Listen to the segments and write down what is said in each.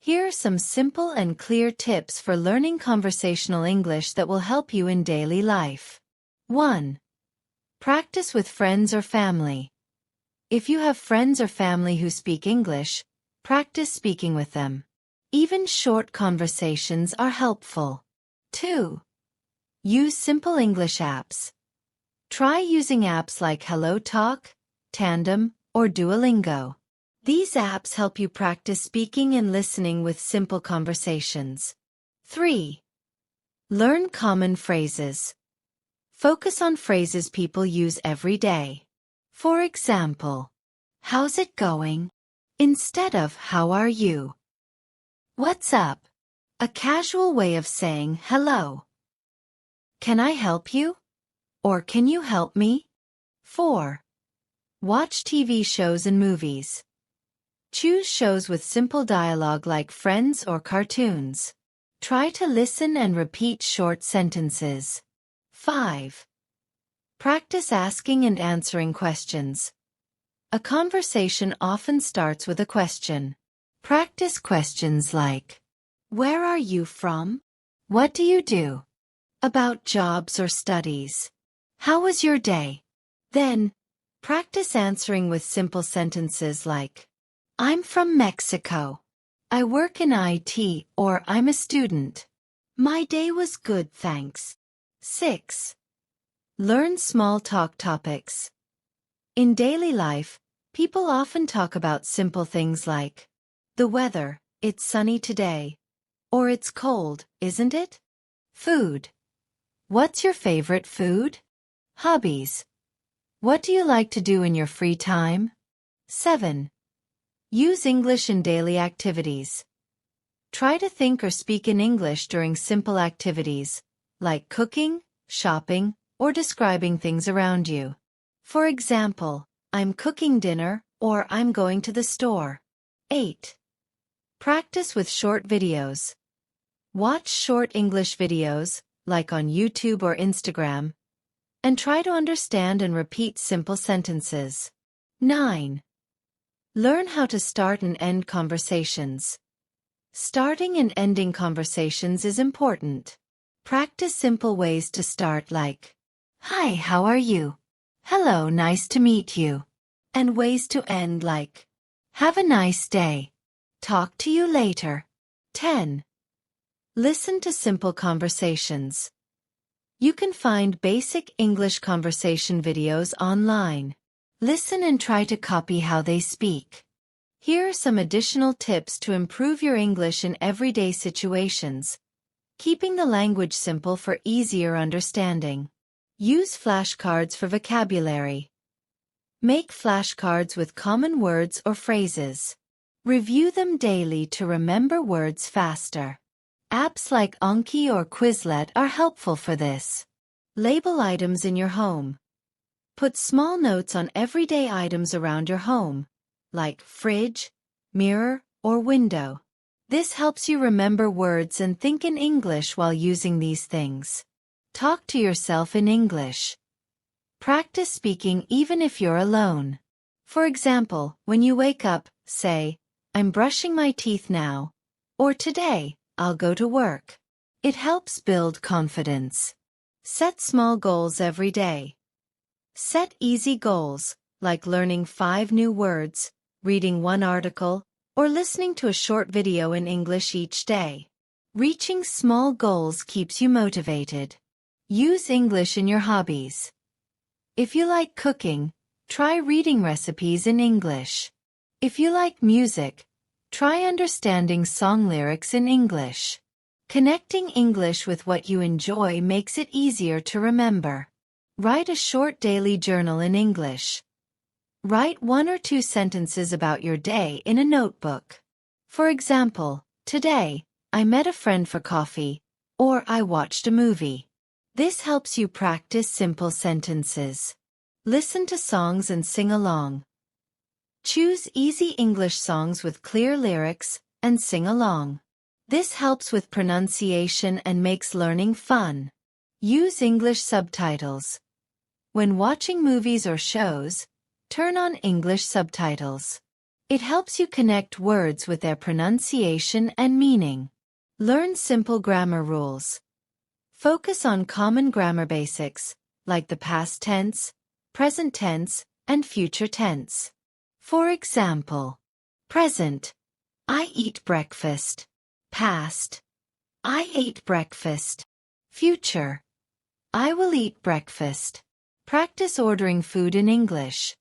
Here are some simple and clear tips for learning conversational English that will help you in daily life. 1. Practice with friends or family. If you have friends or family who speak English, practice speaking with them. Even short conversations are helpful. 2. Use simple English apps. Try using apps like Hello Talk, Tandem, or Duolingo. These apps help you practice speaking and listening with simple conversations. 3. Learn common phrases. Focus on phrases people use every day. For example, how's it going? Instead of how are you? What's up? A casual way of saying hello. Can I help you? Or can you help me? 4. Watch TV shows and movies. Choose shows with simple dialogue like Friends or cartoons. Try to listen and repeat short sentences. 5. Practice asking and answering questions. A conversation often starts with a question. Practice questions like, where are you from? What do you do? About jobs or studies. How was your day? Then, practice answering with simple sentences like, I'm from Mexico. I work in IT, or I'm a student. My day was good, thanks. 6. Learn small talk topics. In daily life, people often talk about simple things like, the weather, it's sunny today. Or it's cold, isn't it? Food. What's your favorite food? Hobbies. What do you like to do in your free time? 7. Use English in daily activities. Try to think or speak in English during simple activities, like cooking, shopping, or describing things around you. For example, I'm cooking dinner, or I'm going to the store. 8. Practice with short videos. Watch short English videos, like on YouTube or Instagram, and try to understand and repeat simple sentences. 9. Learn how to start and end conversations. Starting and ending conversations is important. Practice simple ways to start like, hi, how are you? Hello, nice to meet you. And ways to end like, have a nice day. Talk to you later. 10. Listen to simple conversations. You can find basic English conversation videos online. Listen and try to copy how they speak. Here are some additional tips to improve your English in everyday situations, keeping the language simple for easier understanding. Use flashcards for vocabulary. Make flashcards with common words or phrases. Review them daily to remember words faster. Apps like Anki or Quizlet are helpful for this. Label items in your home. Put small notes on everyday items around your home, like fridge, mirror, or window. This helps you remember words and think in English while using these things. Talk to yourself in English. Practice speaking even if you're alone. For example, when you wake up, say, I'm brushing my teeth now, or today, I'll go to work. It helps build confidence. Set small goals every day. Set easy goals, like learning 5 new words, reading 1 article, or listening to a short video in English each day. Reaching small goals keeps you motivated. Use English in your hobbies. If you like cooking, try reading recipes in English. If you like music, try understanding song lyrics in English. Connecting English with what you enjoy makes it easier to remember. Write a short daily journal in English. Write 1 or 2 sentences about your day in a notebook. For example, today, I met a friend for coffee, or I watched a movie. This helps you practice simple sentences. Listen to songs and sing along. Choose easy English songs with clear lyrics and sing along. This helps with pronunciation and makes learning fun. Use English subtitles. When watching movies or shows, turn on English subtitles. It helps you connect words with their pronunciation and meaning. Learn simple grammar rules. Focus on common grammar basics, like the past tense, present tense, and future tense. For example, present, I eat breakfast. Past, I ate breakfast. Future, I will eat breakfast. Practice ordering food in English.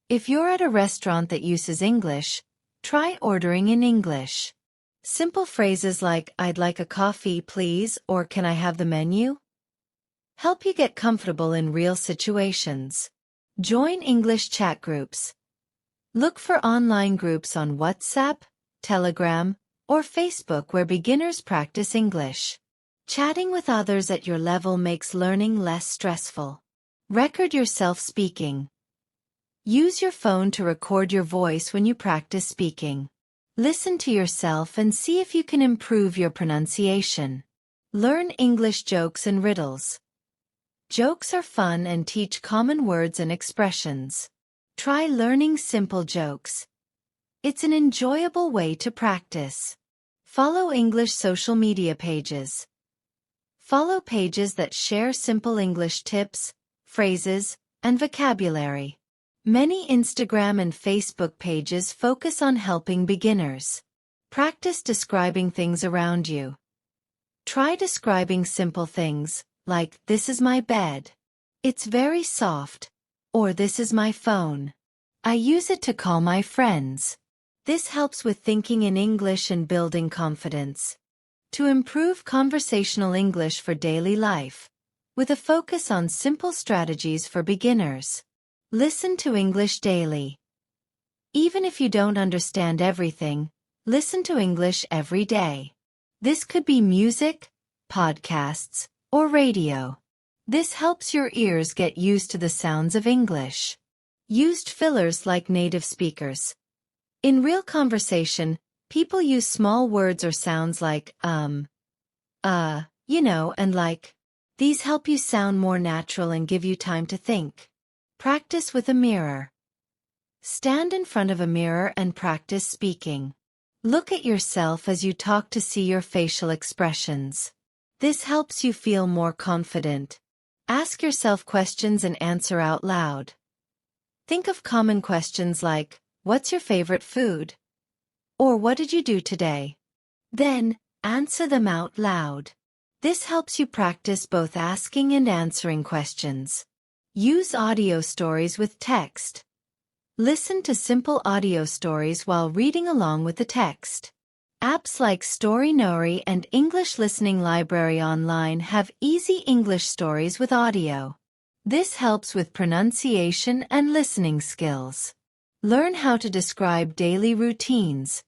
If you're at a restaurant that uses English, try ordering in English. Simple phrases like, I'd like a coffee, please, or can I have the menu? Help you get comfortable in real situations. Join English chat groups. Look for online groups on WhatsApp, Telegram, or Facebook where beginners practice English. Chatting with others at your level makes learning less stressful. Record yourself speaking. Use your phone to record your voice when you practice speaking. Listen to yourself and see if you can improve your pronunciation. Learn English jokes and riddles. Jokes are fun and teach common words and expressions. Try learning simple jokes. It's an enjoyable way to practice. Follow English social media pages. Follow pages that share simple English tips, phrases, and vocabulary. Many Instagram and Facebook pages focus on helping beginners. Practice describing things around you. Try describing simple things, like, this is my bed. It's very soft. Or this is my phone. I use it to call my friends. This helps with thinking in English and building confidence. To improve conversational English for daily life, with a focus on simple strategies for beginners. Listen to English daily. Even if you don't understand everything, listen to English every day. This could be music, podcasts, or radio. This helps your ears get used to the sounds of English. Used fillers like native speakers. In real conversation, people use small words or sounds like, and like. These help you sound more natural and give you time to think. Practice with a mirror. Stand in front of a mirror and practice speaking. Look at yourself as you talk to see your facial expressions. This helps you feel more confident. Ask yourself questions and answer out loud. Think of common questions like, what's your favorite food? Or what did you do today? Then, answer them out loud. This helps you practice both asking and answering questions. Use audio stories with text. Listen to simple audio stories while reading along with the text. Apps like Storynori and English Listening Library Online have easy English stories with audio. This helps with pronunciation and listening skills. Learn how to describe daily routines.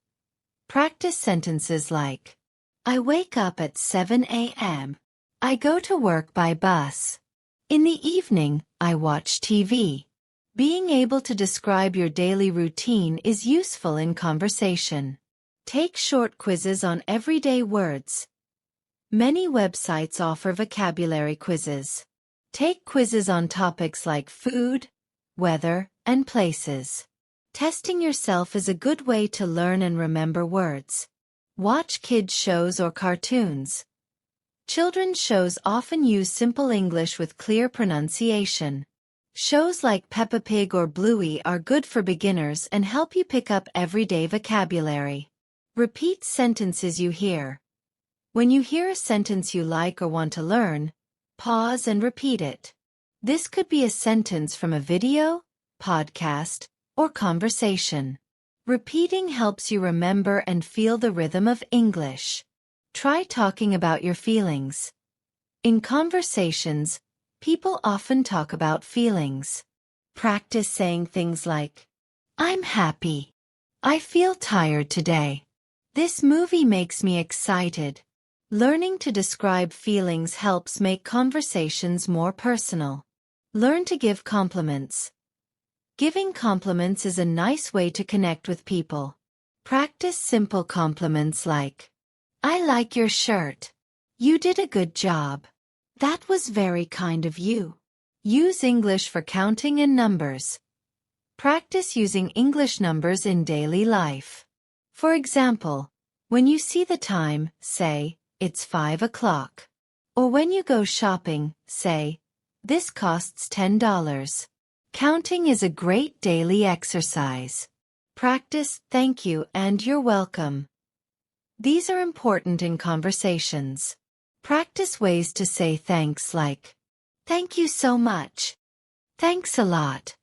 Practice sentences like, I wake up at 7 a.m. I go to work by bus. In the evening, I watch TV. Being able to describe your daily routine is useful in conversation. Take short quizzes on everyday words. Many websites offer vocabulary quizzes. Take quizzes on topics like food, weather, and places. Testing yourself is a good way to learn and remember words. Watch kids' shows or cartoons. Children's shows often use simple English with clear pronunciation. Shows like Peppa Pig or Bluey are good for beginners and help you pick up everyday vocabulary. Repeat sentences you hear. When you hear a sentence you like or want to learn, pause and repeat it. This could be a sentence from a video, podcast, or conversation. Repeating helps you remember and feel the rhythm of English. Try talking about your feelings. In conversations, people often talk about feelings. Practice saying things like, I'm happy. I feel tired today. This movie makes me excited. Learning to describe feelings helps make conversations more personal. Learn to give compliments. Giving compliments is a nice way to connect with people. Practice simple compliments like, I like your shirt. You did a good job. That was very kind of you. Use English for counting and numbers. Practice using English numbers in daily life. For example, when you see the time, say, "It's 5 o'clock." Or when you go shopping, say, "This costs $10. Counting is a great daily exercise. Practice "thank you" and "you're welcome." These are important in conversations. Practice ways to say thanks like, "Thank you so much." "Thanks a lot."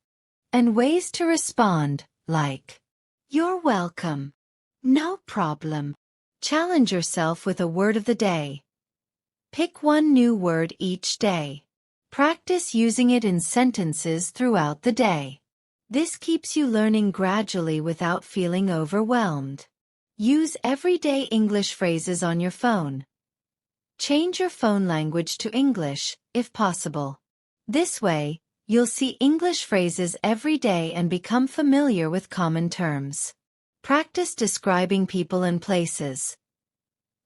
And ways to respond, like, "You're welcome." "No problem." Challenge yourself with a word of the day. Pick one new word each day. Practice using it in sentences throughout the day. This keeps you learning gradually without feeling overwhelmed. Use everyday English phrases on your phone. Change your phone language to English, if possible. This way, you'll see English phrases every day and become familiar with common terms. Practice describing people and places.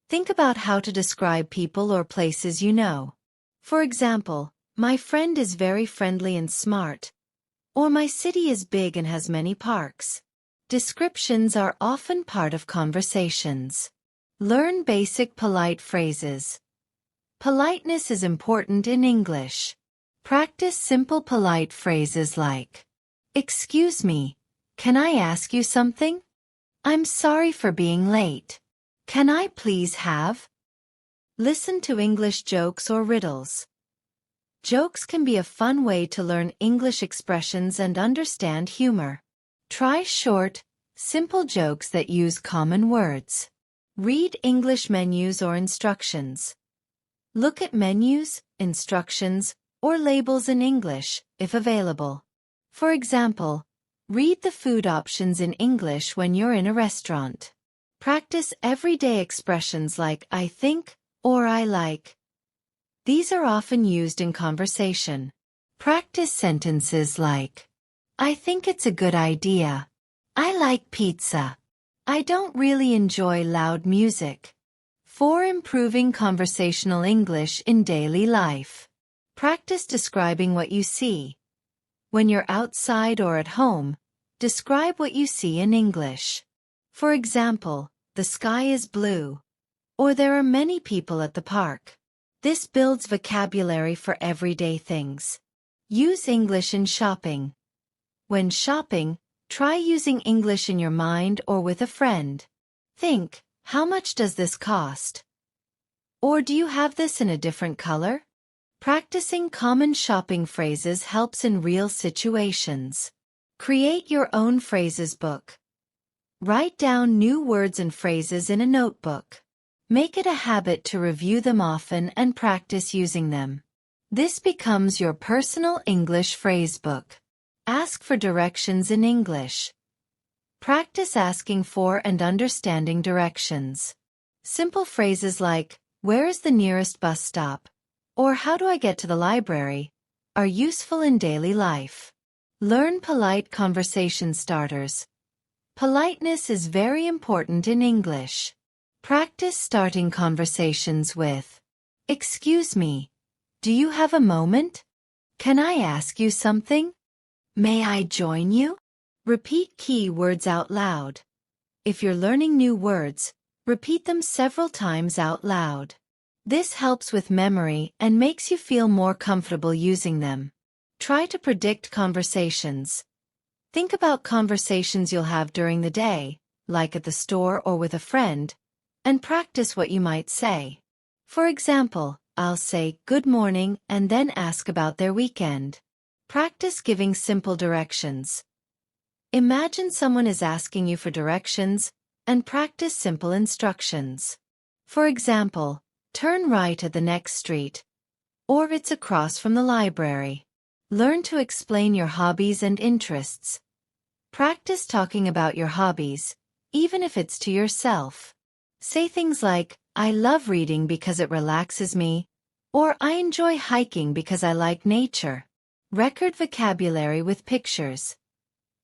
Think about how to describe people or places you know. For example, "My friend is very friendly and smart," or "My city is big and has many parks." Descriptions are often part of conversations. Learn basic polite phrases. Politeness is important in English. Practice simple polite phrases like, "Excuse me, can I ask you something? I'm sorry for being late. Can I please have?" Listen to English jokes or riddles. Jokes can be a fun way to learn English expressions and understand humor. Try short, simple jokes that use common words. Read English menus or instructions. Look at menus, instructions, or labels in English, if available. For example, read the food options in English when you're in a restaurant. Practice everyday expressions like "I think" or "I like." These are often used in conversation. Practice sentences like, "I think it's a good idea." "I like pizza." "I don't really enjoy loud music." For improving conversational English in daily life. Practice describing what you see. When you're outside or at home, describe what you see in English. For example, "The sky is blue," or "There are many people at the park." This builds vocabulary for everyday things. Use English in shopping. When shopping, try using English in your mind or with a friend. Think, "How much does this cost?" Or "Do you have this in a different color?" Practicing common shopping phrases helps in real situations. Create your own phrases book. Write down new words and phrases in a notebook. Make it a habit to review them often and practice using them. This becomes your personal English phrase book. Ask for directions in English. Practice asking for and understanding directions. Simple phrases like, "Where is the nearest bus stop?" or "How do I get to the library?" are useful in daily life. Learn polite conversation starters. Politeness is very important in English. Practice starting conversations with, "Excuse me, do you have a moment? Can I ask you something? May I join you?" Repeat key words out loud. If you're learning new words, repeat them several times out loud. This helps with memory and makes you feel more comfortable using them. Try to predict conversations. Think about conversations you'll have during the day, like at the store or with a friend, and practice what you might say. For example, I'll say "Good morning" and then ask about their weekend. Practice giving simple directions. Imagine someone is asking you for directions, and practice simple instructions. For example, "Turn right at the next street," or "It's across from the library." Learn to explain your hobbies and interests. Practice talking about your hobbies, even if it's to yourself. Say things like, "I love reading because it relaxes me," or "I enjoy hiking because I like nature." Record vocabulary with pictures.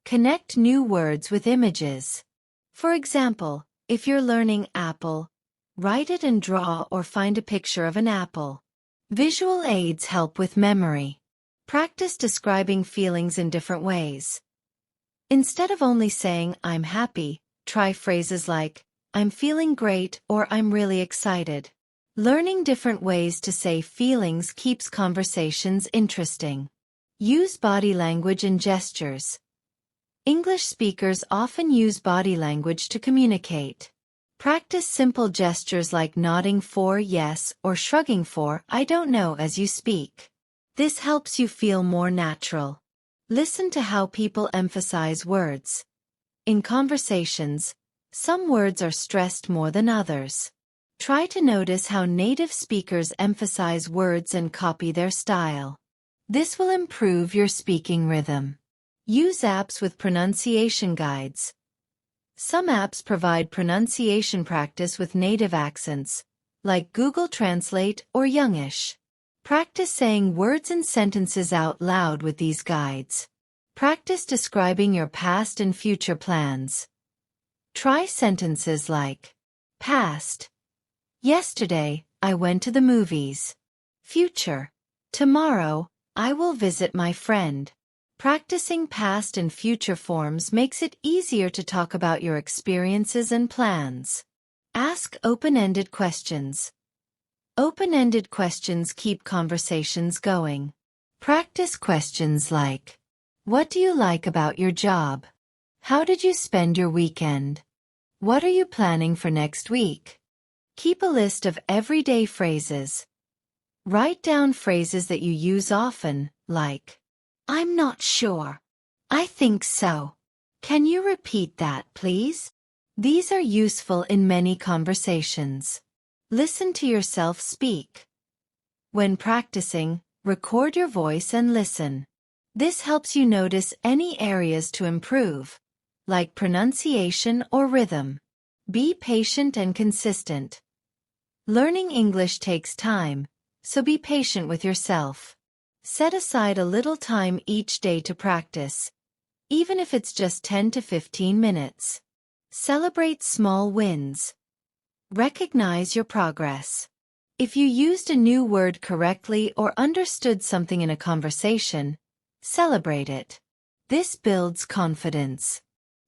Connect new words with images. For example, if you're learning apple, write it and draw or find a picture of an apple. Visual aids help with memory. Practice describing feelings in different ways. Instead of only saying, I'm happy, try phrases like, I'm feeling great or I'm really excited. Learning different ways to say feelings keeps conversations interesting. Use body language and gestures. English speakers often use body language to communicate. Practice simple gestures like nodding for yes or shrugging for I don't know as you speak. This helps you feel more natural. Listen to how people emphasize words. In conversations, some words are stressed more than others. Try to notice how native speakers emphasize words and copy their style. This will improve your speaking rhythm. Use apps with pronunciation guides. Some apps provide pronunciation practice with native accents, like Google Translate or Youngish. Practice saying words and sentences out loud with these guides. Practice describing your past and future plans. Try sentences like, past. Yesterday, I went to the movies. Future. Tomorrow, I will visit my friend. Practicing past and future forms makes it easier to talk about your experiences and plans. Ask open-ended questions. Open-ended questions keep conversations going. Practice questions like, what do you like about your job? How did you spend your weekend? What are you planning for next week? Keep a list of everyday phrases. Write down phrases that you use often, like, I'm not sure. I think so. Can you repeat that, please? These are useful in many conversations. Listen to yourself speak. When practicing, record your voice and listen. This helps you notice any areas to improve, like pronunciation or rhythm. Be patient and consistent. Learning English takes time, so be patient with yourself. Set aside a little time each day to practice, even if it's just 10 to 15 minutes. Celebrate small wins. Recognize your progress. If you used a new word correctly or understood something in a conversation, celebrate it. This builds confidence.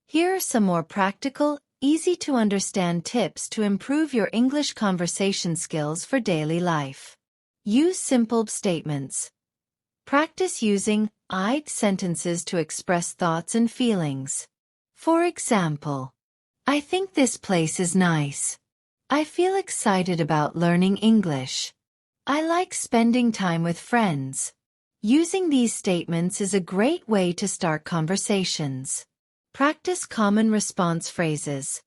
Here are some more practical, easy-to-understand tips to improve your English conversation skills for daily life. Use simple statements. Practice using I sentences to express thoughts and feelings. For example, I think this place is nice. I feel excited about learning English. I like spending time with friends. Using these statements is a great way to start conversations. Practice common response phrases.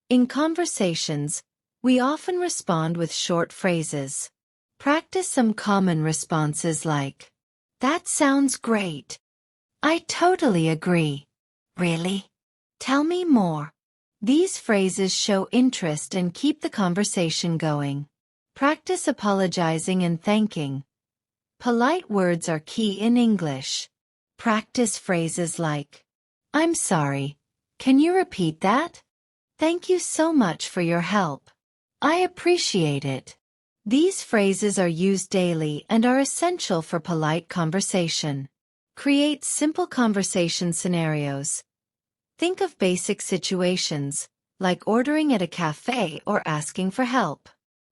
In conversations, we often respond with short phrases. Practice some common responses like, that sounds great. I totally agree. Really? Tell me more. These phrases show interest and keep the conversation going. Practice apologizing and thanking. Polite words are key in English. Practice phrases like, I'm sorry. Can you repeat that? Thank you so much for your help. I appreciate it. These phrases are used daily and are essential for polite conversation. Create simple conversation scenarios. Think of basic situations, like ordering at a cafe or asking for help.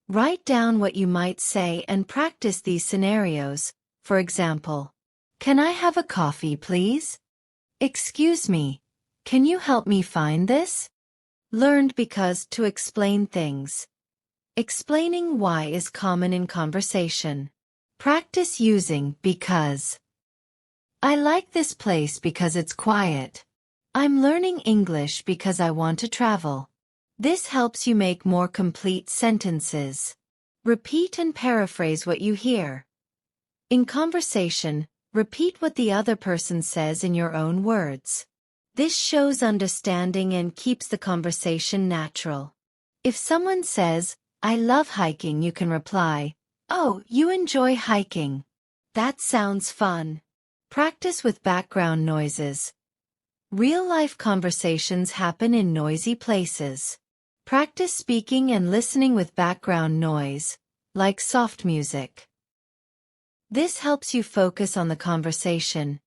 Write down what you might say and practice these scenarios. For example, can I have a coffee, please? Excuse me, can you help me find this? Learned because to explain things. Explaining why is common in conversation. Practice using because. I like this place because it's quiet. I'm learning English because I want to travel. This helps you make more complete sentences. Repeat and paraphrase what you hear. In conversation, repeat what the other person says in your own words. This shows understanding and keeps the conversation natural. If someone says, I love hiking, you can reply, oh, you enjoy hiking. That sounds fun. Practice with background noises. Real-life conversations happen in noisy places. Practice speaking and listening with background noise, like soft music. This helps you focus on the conversation,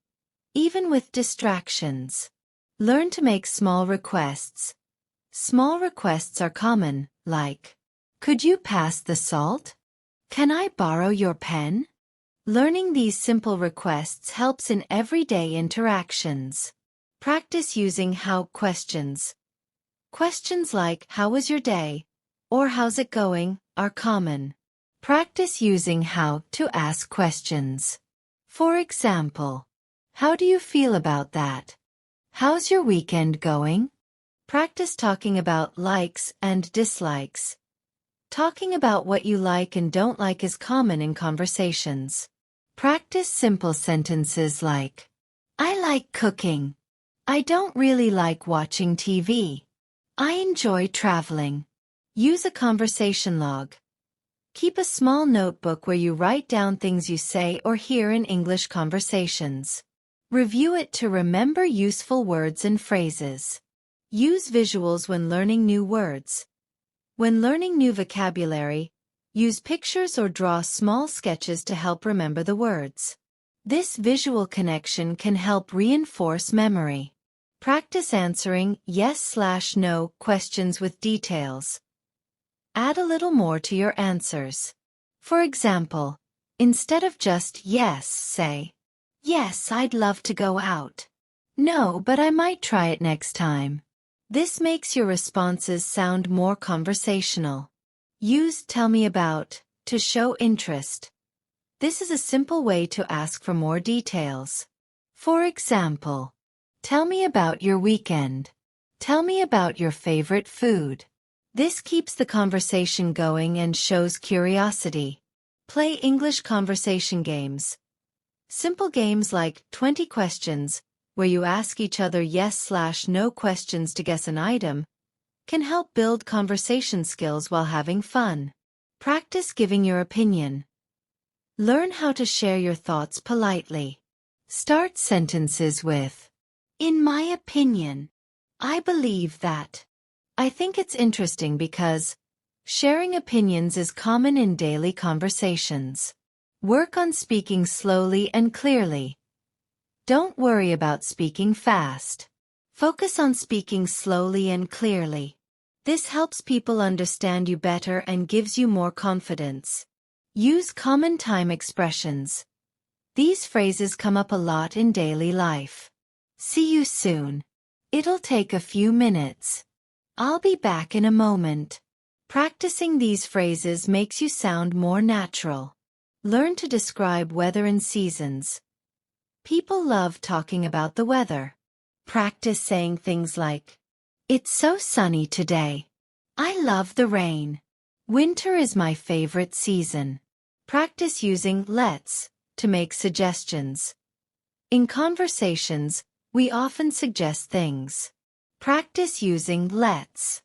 even with distractions. Learn to make small requests. Small requests are common, like, "Could you pass the salt? Can I borrow your pen?" Learning these simple requests helps in everyday interactions. Practice using how questions. Questions like, "How was your day?" or "How's it going?" are common. Practice using how to ask questions. For example, "How do you feel about that?" "How's your weekend going?" Practice talking about likes and dislikes. Talking about what you like and don't like is common in conversations. Practice simple sentences like, "I like cooking." "I don't really like watching TV." "I enjoy traveling." Use a conversation log. Keep a small notebook where you write down things you say or hear in English conversations. Review it to remember useful words and phrases. Use visuals when learning new words. When learning new vocabulary, use pictures or draw small sketches to help remember the words. This visual connection can help reinforce memory. Practice answering yes/no questions with details. Add a little more to your answers. For example, instead of just yes, say, "Yes, I'd love to go out." "No, but I might try it next time." This makes your responses sound more conversational. Use "tell me about" to show interest. This is a simple way to ask for more details. For example, "Tell me about your weekend." "Tell me about your favorite food." This keeps the conversation going and shows curiosity. Play English conversation games. Simple games like 20 questions, where you ask each other yes/no questions to guess an item, can help build conversation skills while having fun. Practice giving your opinion. Learn how to share your thoughts politely. Start sentences with, "In my opinion, I believe that." I think it's interesting because sharing opinions is common in daily conversations. Work on speaking slowly and clearly. Don't worry about speaking fast. Focus on speaking slowly and clearly. This helps people understand you better and gives you more confidence. Use common time expressions. These phrases come up a lot in daily life. "See you soon." "It'll take a few minutes." "I'll be back in a moment." Practicing these phrases makes you sound more natural. Learn to describe weather and seasons. People love talking about the weather. Practice saying things like, "It's so sunny today." "I love the rain." "Winter is my favorite season." Practice using let's to make suggestions. In conversations, we often suggest things. Practice using let's.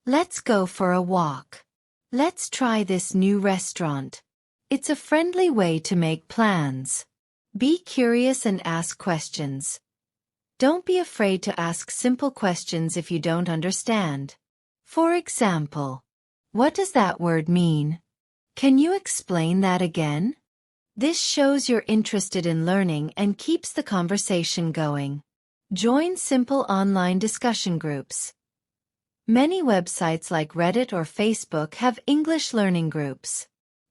"Let's go for a walk." "Let's try this new restaurant." It's a friendly way to make plans. Be curious and ask questions. Don't be afraid to ask simple questions if you don't understand. For example, "What does that word mean? Can you explain that again?" This shows you're interested in learning and keeps the conversation going. Join simple online discussion groups. Many websites like Reddit or Facebook have English learning groups.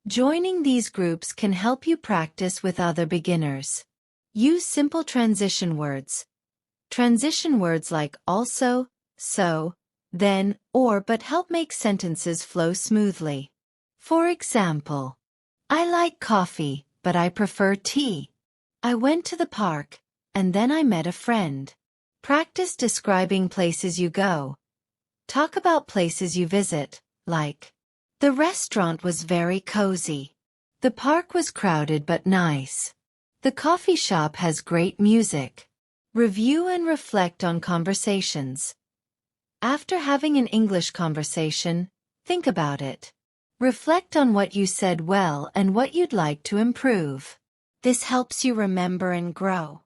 Joining these groups can help you practice with other beginners. Use simple transition words. Transition words like also, so, then, or but help make sentences flow smoothly. For example, "I like coffee, but I prefer tea." "I went to the park, and then I met a friend." Practice describing places you go. Talk about places you visit, like, "The restaurant was very cozy." "The park was crowded but nice." "The coffee shop has great music." Review and reflect on conversations. After having an English conversation, think about it. Reflect on what you said well and what you'd like to improve. This helps you remember and grow.